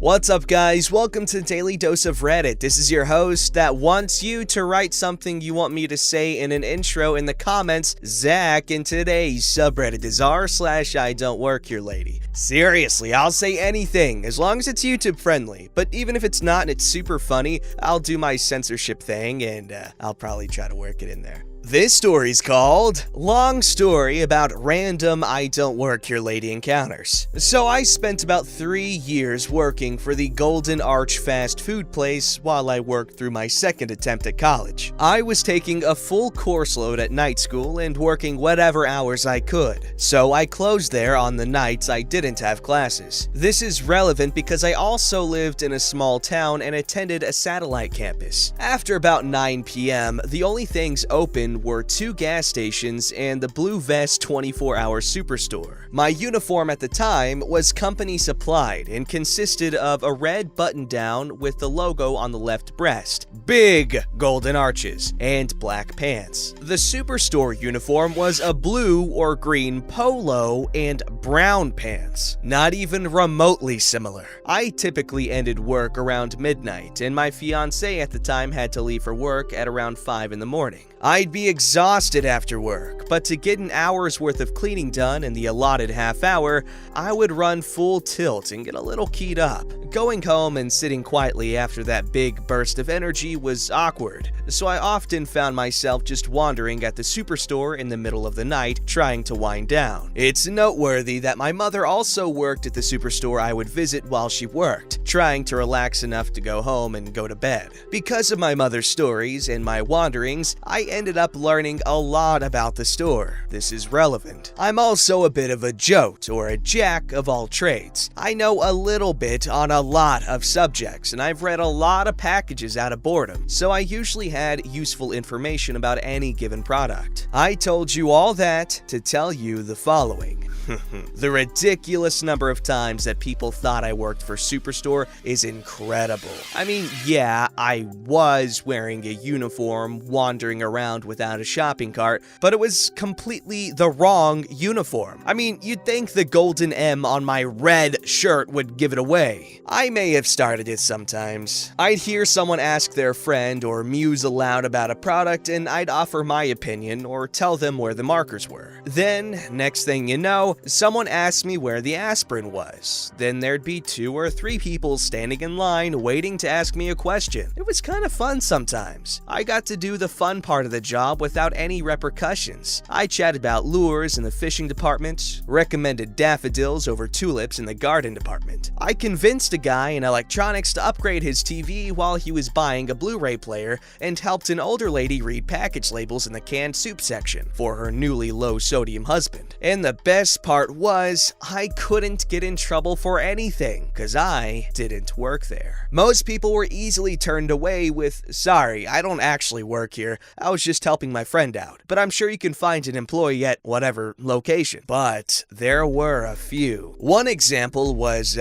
What's up, guys? Welcome to Daily Dose of Reddit. This is your host that wants you to write something you want me to say in an intro in the comments, Zach, and today's subreddit is r/IDontWorkHereLady. Seriously, I'll say anything, as long as it's YouTube friendly, but even if it's not and it's super funny, I'll do my censorship thing and I'll probably try to work it in there. This story's called Long Story About Random IDontWorkHereLady Encounters. So I spent about 3 years working for the Golden Arch fast food place while I worked through my second attempt at college. I was taking a full course load at night school and working whatever hours I could, so I closed there on the nights I didn't have classes. This is relevant because I also lived in a small town and attended a satellite campus. After about 9 p.m., the only things open were 2 gas stations and the Blue Vest 24-hour superstore. My uniform at the time was company supplied and consisted of a red button-down with the logo on the left breast, big golden arches, and black pants. The superstore uniform was a blue or green polo and brown pants, not even remotely similar. I typically ended work around midnight, and my fiancé at the time had to leave for work at around 5 in the morning. I'd be exhausted after work, but to get an hour's worth of cleaning done in the allotted half hour, I would run full tilt and get a little keyed up. Going home and sitting quietly after that big burst of energy was awkward, so I often found myself just wandering at the superstore in the middle of the night trying to wind down. It's noteworthy that my mother also worked at the superstore I would visit while she worked, trying to relax enough to go home and go to bed. Because of my mother's stories and my wanderings, I ended up learning a lot about the store. This is relevant. I'm also a bit of a jote, or a jack of all trades. I know a little bit on a lot of subjects, and I've read a lot of packages out of boredom, so I usually had useful information about any given product. I told you all that to tell you the following. The ridiculous number of times that people thought I worked for Superstore is incredible. I mean, yeah, I was wearing a uniform, wandering around without a shopping cart, but it was completely the wrong uniform. I mean, you'd think the golden M on my red shirt would give it away. I may have started it sometimes. I'd hear someone ask their friend or muse aloud about a product, and I'd offer my opinion or tell them where the markers were. Then, next thing you know, someone asked me where the aspirin was. Then there'd be 2 or 3 people standing in line waiting to ask me a question. It was kind of fun sometimes. I got to do the fun part of the job without any repercussions. I chatted about lures in the fishing department, recommended daffodils over tulips in the garden department. I convinced a guy in electronics to upgrade his TV while he was buying a Blu-ray player, and helped an older lady read package labels in the canned soup section for her newly low-sodium husband. And the best part was, I couldn't get in trouble for anything, cause I didn't work there. Most people were easily turned away with, "Sorry, I don't actually work here, I was just helping my friend out, but I'm sure you can find an employee at whatever location." But there were a few. One example was,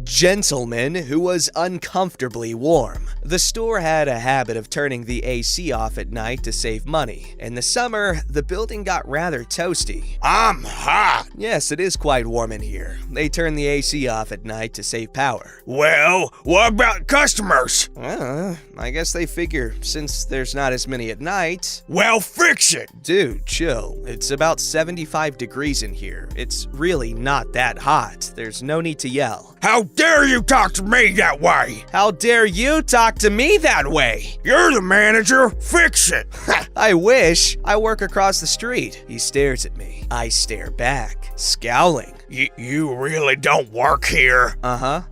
gentleman who was uncomfortably warm. The store had a habit of turning the AC off at night to save money. In the summer, the building got rather toasty. "I'm hot." Yes, it is quite warm in here. They turn the AC off at night to save power. "Well, what about customers?" I guess they figure since there's not as many at night. "Well, fix it." Dude, chill. It's about 75 degrees in here. It's really not that hot. There's no need to yell. "How dare you talk to me that way?" "How dare you talk to me that way?" "You're the manager. Fix it." I wish. I work across the street. He stares at me. I stare back, scowling. You really don't work here?" "Uh-huh."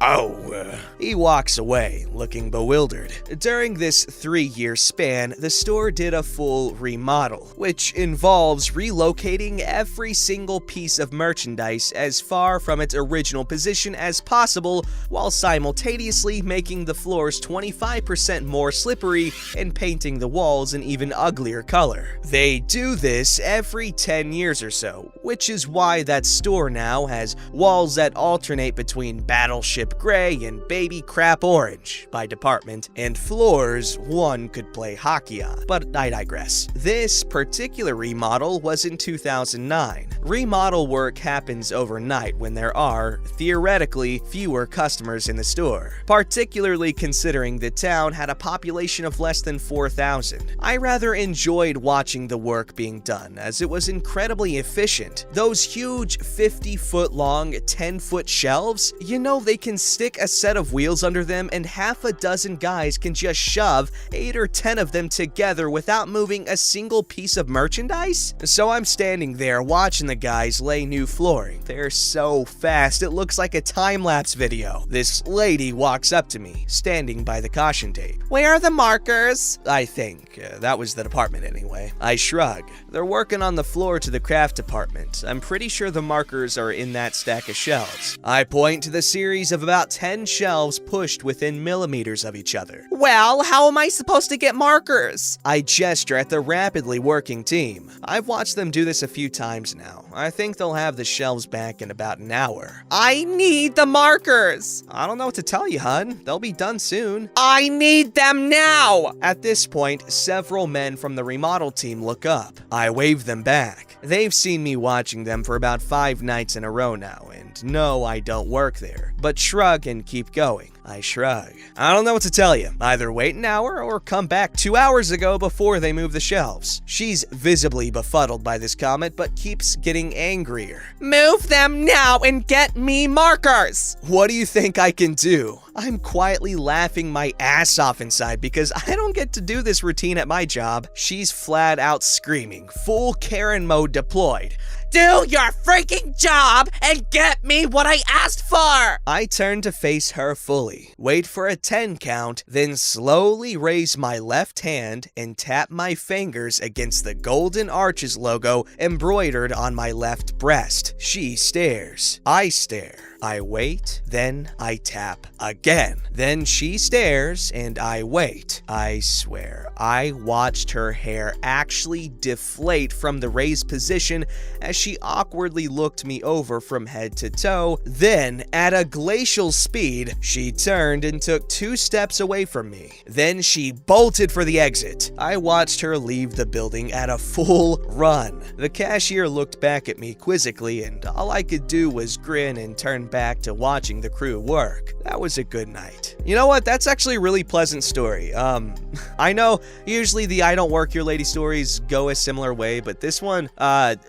He walks away, looking bewildered. During this 3-year span, the store did a full remodel, which involves relocating every single piece of merchandise as far from its original position as possible, while simultaneously making the floors 25% more slippery and painting the walls an even uglier color. They do this every 10 years or so, which is why that store now now has walls that alternate between Battleship Gray and Baby Crap Orange by department, and floors one could play hockey on. But I digress. This particular remodel was in 2009. Remodel work happens overnight when there are, theoretically, fewer customers in the store, particularly considering the town had a population of less than 4,000. I rather enjoyed watching the work being done, as it was incredibly efficient. Those huge 50-foot long, 10-foot shelves, you know they can stick a set of wheels under them and half a dozen guys can just shove 8 or 10 of them together without moving a single piece of merchandise? So I'm standing there watching the guys lay new flooring. They're so fast, it looks like a time-lapse video. This lady walks up to me, standing by the caution tape. "Where are the markers?" I think. That was the department anyway. I shrug. They're working on the floor to the craft department. I'm pretty sure the markers are in that stack of shelves. I point to the series of about 10 shelves pushed within millimeters of each other. "Well, how am I supposed to get markers?" I gesture at the rapidly working team. I've watched them do this a few times now. I think they'll have the shelves back in about an hour. "I need the markers!" "I don't know what to tell you, hun. They'll be done soon." "I need them now!" At this point, several men from the remodel team look up. I wave them back. They've seen me watching them for about 5 nights in a row now, and no, I don't work there, but shrug and keep going. I shrug. "I don't know what to tell you. Either wait an hour or come back 2 hours ago before they move the shelves." She's visibly befuddled by this comment, but keeps getting angrier. "Move them now and get me markers!" What do you think I can do? I'm quietly laughing my ass off inside because I don't get to do this routine at my job. She's flat out screaming, full Karen mode deployed. "Do your freaking job and get me what I asked for!" I turn to face her fully, wait for a 10 count, then slowly raise my left hand and tap my fingers against the Golden Arches logo embroidered on my left breast. She stares. I stare. I wait, then I tap again. Then she stares, and I wait. I swear, I watched her hair actually deflate from the raised position as she awkwardly looked me over from head to toe. Then, at a glacial speed, she turned and took 2 steps away from me. Then she bolted for the exit. I watched her leave the building at a full run. The cashier looked back at me quizzically, and all I could do was grin and turn back to watching the crew work. That was a good night. You know what? That's actually a really pleasant story. I know usually the I Don't Work Here Lady stories go a similar way, but this one,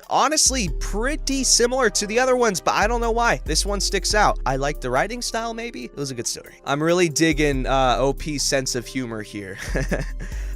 honestly, pretty similar to the other ones, but I don't know why. This one sticks out. I like the writing style, maybe? It was a good story. I'm really digging OP's sense of humor here.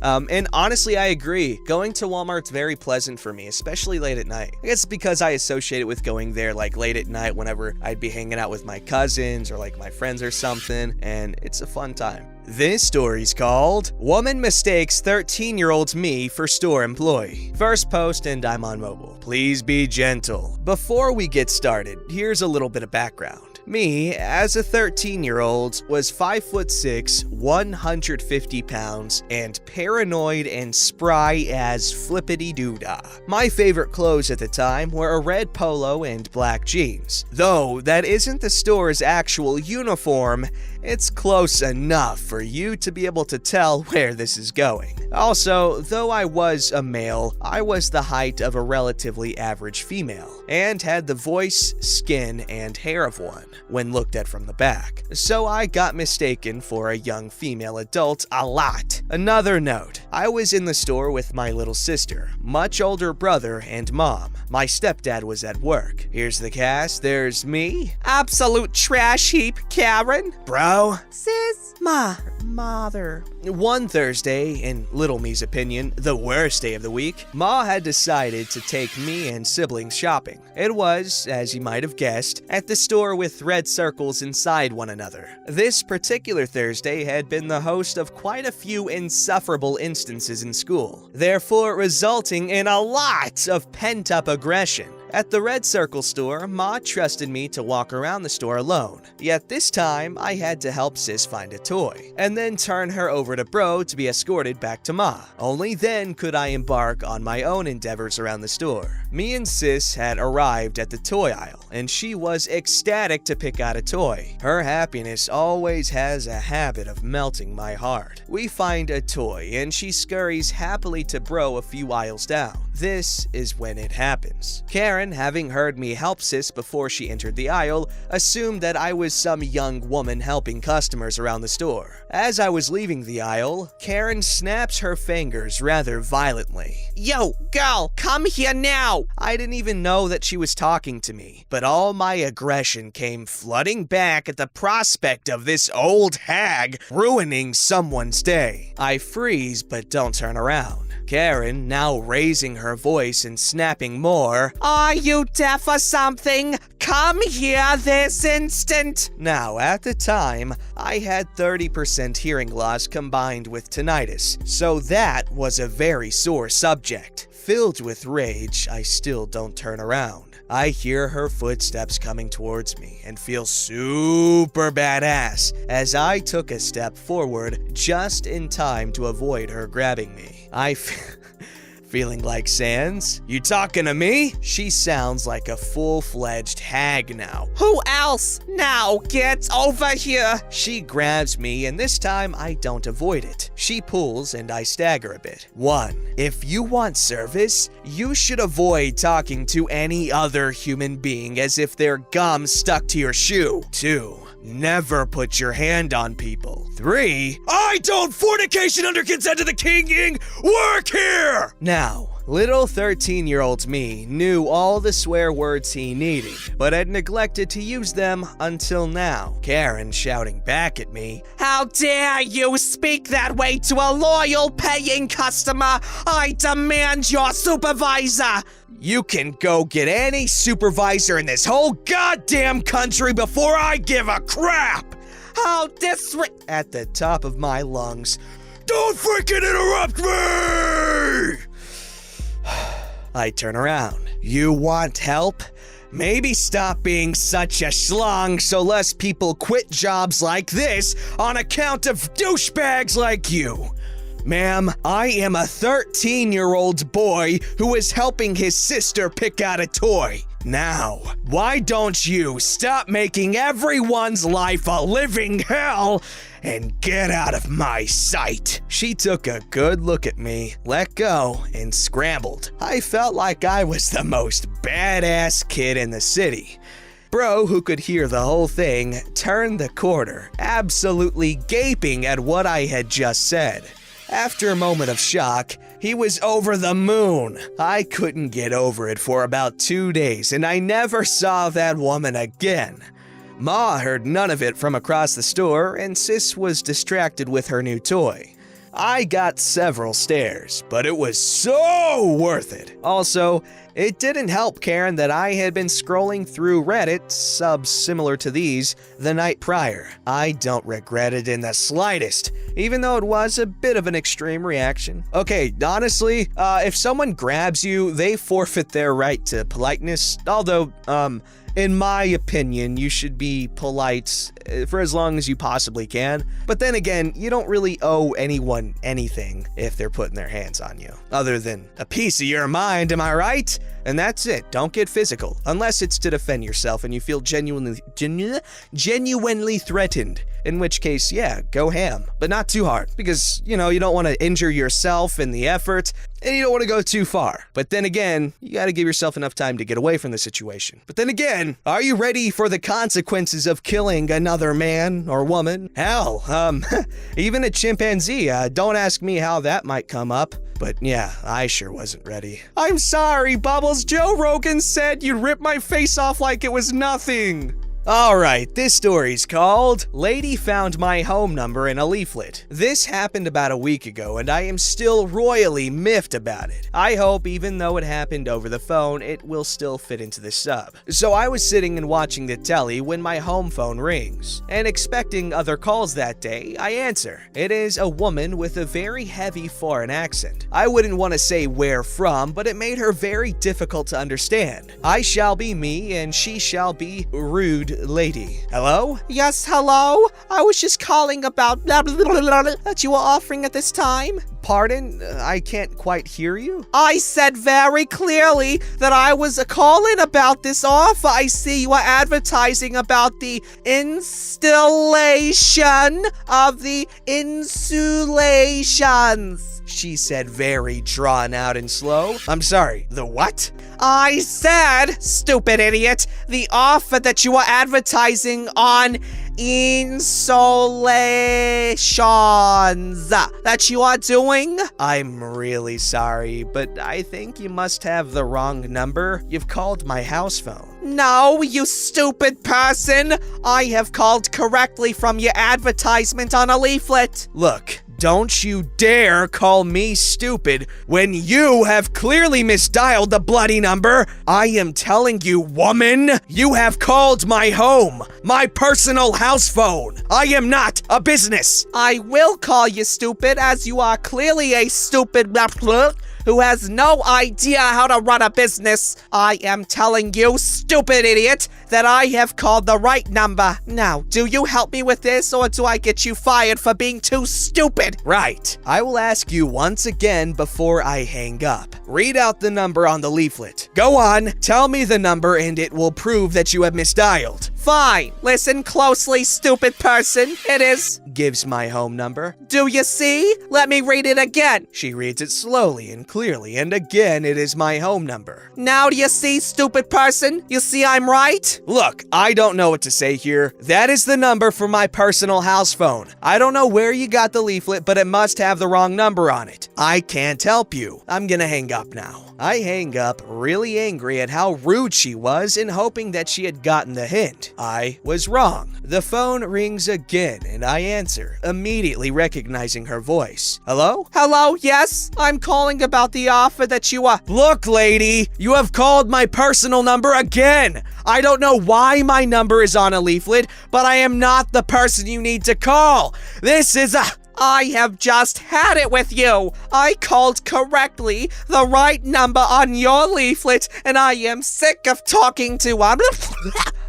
And honestly, I agree. Going to Walmart's very pleasant for me, especially late at night. I guess because I associate it with going there like late at night whenever I'd be hanging out with my cousins or like my friends or something, and it's a fun time. This story's called Woman Mistakes 13-Year-Old Me for Store Employee. First post, and I'm on mobile. Please be gentle. Before we get started, here's a little bit of background. Me, as a 13-year-old, was 5'6", 150 pounds, and paranoid and spry as flippity-doo-dah. My favorite clothes at the time were a red polo and black jeans. Though that isn't the store's actual uniform, it's close enough for you to be able to tell where this is going. Also, though I was a male, I was the height of a relatively average female, and had the voice, skin, and hair of one when looked at from the back. So I got mistaken for a young female adult a lot. Another note, I was in the store with my little sister, much older brother, and mom. My stepdad was at work. Here's the cast. There's me, absolute trash heap Karen, bro, sis, mother. One Thursday, in little me's opinion, the worst day of the week, Ma had decided to take me and siblings shopping. It was, as you might have guessed, at the store with red circles inside one another. This particular Thursday had been the host of quite a few insufferable instances in school, therefore resulting in a lot of pent-up aggression. At the Red Circle store, Ma trusted me to walk around the store alone. Yet this time, I had to help Sis find a toy, and then turn her over to Bro to be escorted back to Ma. Only then could I embark on my own endeavors around the store. Me and Sis had arrived at the toy aisle. and she was ecstatic to pick out a toy. Her happiness always has a habit of melting my heart. We find a toy, and she scurries happily to Bro a few aisles down. This is when it happens. Karen, having heard me help Sis before she entered the aisle, assumed that I was some young woman helping customers around the store. As I was leaving the aisle, Karen snaps her fingers rather violently. "Yo, girl, come here now!" I didn't even know that she was talking to me, but all my aggression came flooding back at the prospect of this old hag ruining someone's day. I freeze but don't turn around. Karen, now raising her voice and snapping more, "Are you deaf or something? Come here this instant!" Now, at the time, I had 30% hearing loss combined with tinnitus, so that was a very sore subject. Filled with rage, I still don't turn around. I hear her footsteps coming towards me and feel super badass as I took a step forward just in time to avoid her grabbing me. Feeling like Sans? You talking to me? She sounds like a full-fledged hag now. "Who else? Now get over here!" She grabs me, and this time I don't avoid it. She pulls and I stagger a bit. 1. If you want service, you should avoid talking to any other human being as if their gum stuck to your shoe. 2. Never put your hand on people. 3. I don't fornication under consent of the king work here! Now, little 13-year-old me knew all the swear words he needed, but had neglected to use them until now. Karen shouting back at me, "How dare you speak that way to a loyal paying customer? I demand your supervisor!" You can go get any supervisor in this whole goddamn country before I give a crap! How at the top of my lungs. Don't freaking interrupt me! I turn around. You want help? Maybe stop being such a schlong so less people quit jobs like this on account of douchebags like you. Ma'am, I am a 13-year-old boy who is helping his sister pick out a toy. Now, why don't you stop making everyone's life a living hell and get out of my sight? She took a good look at me, let go, and scrambled. I felt like I was the most badass kid in the city. Bro, who could hear the whole thing, turned the corner, absolutely gaping at what I had just said. After a moment of shock, he was over the moon. I couldn't get over it for about 2 days, and I never saw that woman again. Ma heard none of it from across the store, and Sis was distracted with her new toy. I got several stares, but it was so worth it. Also, it didn't help Karen that I had been scrolling through Reddit, subs similar to these, the night prior. I don't regret it in the slightest, even though it was a bit of an extreme reaction. Okay, honestly, if someone grabs you, they forfeit their right to politeness, although, in my opinion, you should be polite for as long as you possibly can. But then again, you don't really owe anyone anything if they're putting their hands on you, other than a piece of your mind, am I right? And that's it. Don't get physical, unless it's to defend yourself and you feel genuinely threatened. In which case, yeah, go ham, but not too hard, because, you don't want to injure yourself in the effort, and you don't want to go too far. But then again, you got to give yourself enough time to get away from the situation. But then again, are you ready for the consequences of killing another man or woman? Hell, even a chimpanzee, don't ask me how that might come up. But yeah, I sure wasn't ready. I'm sorry, Bubbles. Joe Rogan said you'd rip my face off like it was nothing. Alright, this story's called Lady Found My Home Number in a Leaflet. This happened about a week ago, and I am still royally miffed about it. I hope, even though it happened over the phone, it will still fit into the sub. So I was sitting and watching the telly when my home phone rings, and expecting other calls that day, I answer. It is a woman with a very heavy foreign accent. I wouldn't want to say where from, but it made her very difficult to understand. I shall be me, and she shall be rude lady. Hello? Yes, hello? I was just calling about blah blah blah blah that you were offering at this time. Pardon? I can't quite hear you. I said very clearly that I was calling about this offer. I see you are advertising about the installation of the insulations. She said, very drawn out and slow. I'm sorry, the what? I said, stupid idiot, the offer that you are advertising on insulations that you are doing. I'm really sorry, but I think you must have the wrong number. You've called my house phone. No, you stupid person. I have called correctly from your advertisement on a leaflet. Look, don't you dare call me stupid when you have clearly misdialed the bloody number. I am telling you, woman, you have called my home, my personal house phone. I am not a business. I will call you stupid, as you are clearly a stupid who has no idea how to run a business. I am telling you, stupid idiot, that I have called the right number. Now, do you help me with this, or do I get you fired for being too stupid? Right. I will ask you once again before I hang up. Read out the number on the leaflet. Go on, tell me the number and it will prove that you have misdialed. Fine. Listen closely, stupid person. It is... Gives my home number. Do you see? Let me read it again. She reads it slowly and clearly, and again it is my home number. Now do you see, stupid person? You see I'm right? Look, I don't know what to say here. That is the number for my personal house phone. I don't know where you got the leaflet, but it must have the wrong number on it. I can't help you. I'm gonna hang up now. I hang up, really angry at how rude she was and hoping that she had gotten the hint. I was wrong. The phone rings again and I answer, immediately recognizing her voice. Hello? Hello, yes? I'm calling about the offer that you are... Look, lady, you have called my personal number again. I don't know why my number is on a leaflet, but I am not the person you need to call. This is a... I have just had it with you. I called correctly the right number on your leaflet, and I am sick of talking to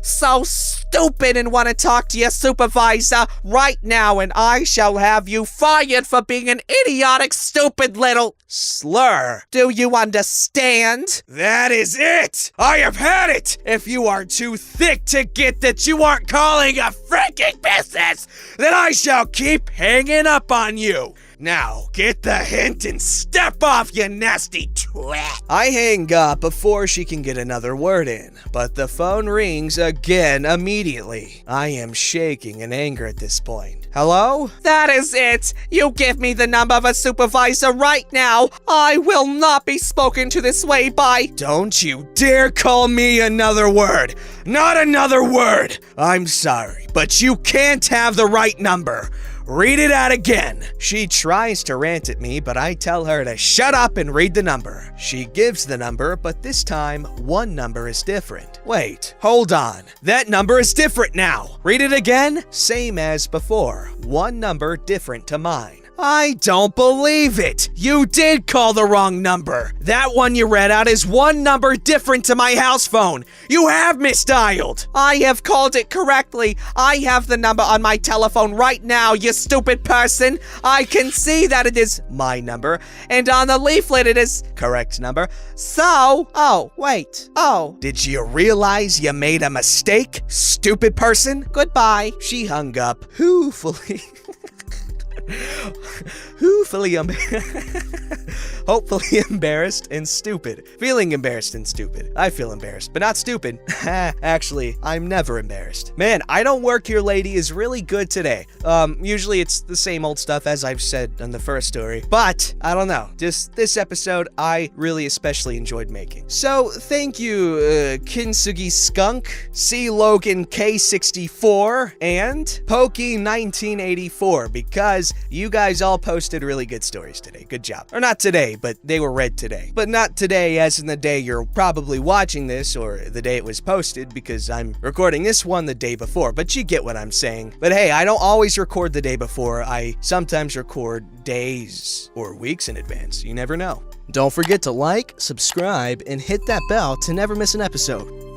so stupid and want to talk to your supervisor right now, and I shall have you fired for being an idiotic, stupid little slur. Do you understand? That is it! I have had it! If you are too thick to get that you aren't calling a freaking business, then I shall keep hanging up on you. Now, get the hint and step off, you nasty twat. I hang up before she can get another word in, but the phone rings again immediately. I am shaking in anger at this point. Hello? That is it. You give me the number of a supervisor right now. I will not be spoken to this way by... Don't you dare call me another word. Not another word. I'm sorry, but you can't have the right number. Read it out again. She tries to rant at me, but I tell her to shut up and read the number. She gives the number, but this time, one number is different. Wait, hold on. That number is different now. Read it again. Same as before. One number different to mine. I don't believe it! You did call the wrong number! That one you read out is one number different to my house phone! You have misdialed! I have called it correctly! I have the number on my telephone right now, you stupid person! I can see that it is my number, and on the leaflet it is correct number. So... Oh, wait. Oh. Did you realize you made a mistake, stupid person? Goodbye. She hung up, hopefully embarrassed and stupid. Feeling embarrassed and stupid. I feel embarrassed, but not stupid. Actually, I'm never embarrassed. Man, I Don't Work Here Lady is really good today. Usually it's the same old stuff as I've said on the first story, but I don't know. Just this episode, I really especially enjoyed making. So thank you, Kinsugi Skunk, C. Logan K64, and Pokey 1984, because you guys all posted really good stories today. Good job. Or not today, but they were read today. But not today as in the day you're probably watching this or the day it was posted, because I'm recording this one the day before, but you get what I'm saying. But hey, I don't always record the day before. I sometimes record days or weeks in advance. You never know. Don't forget to like, subscribe, and hit that bell to never miss an episode.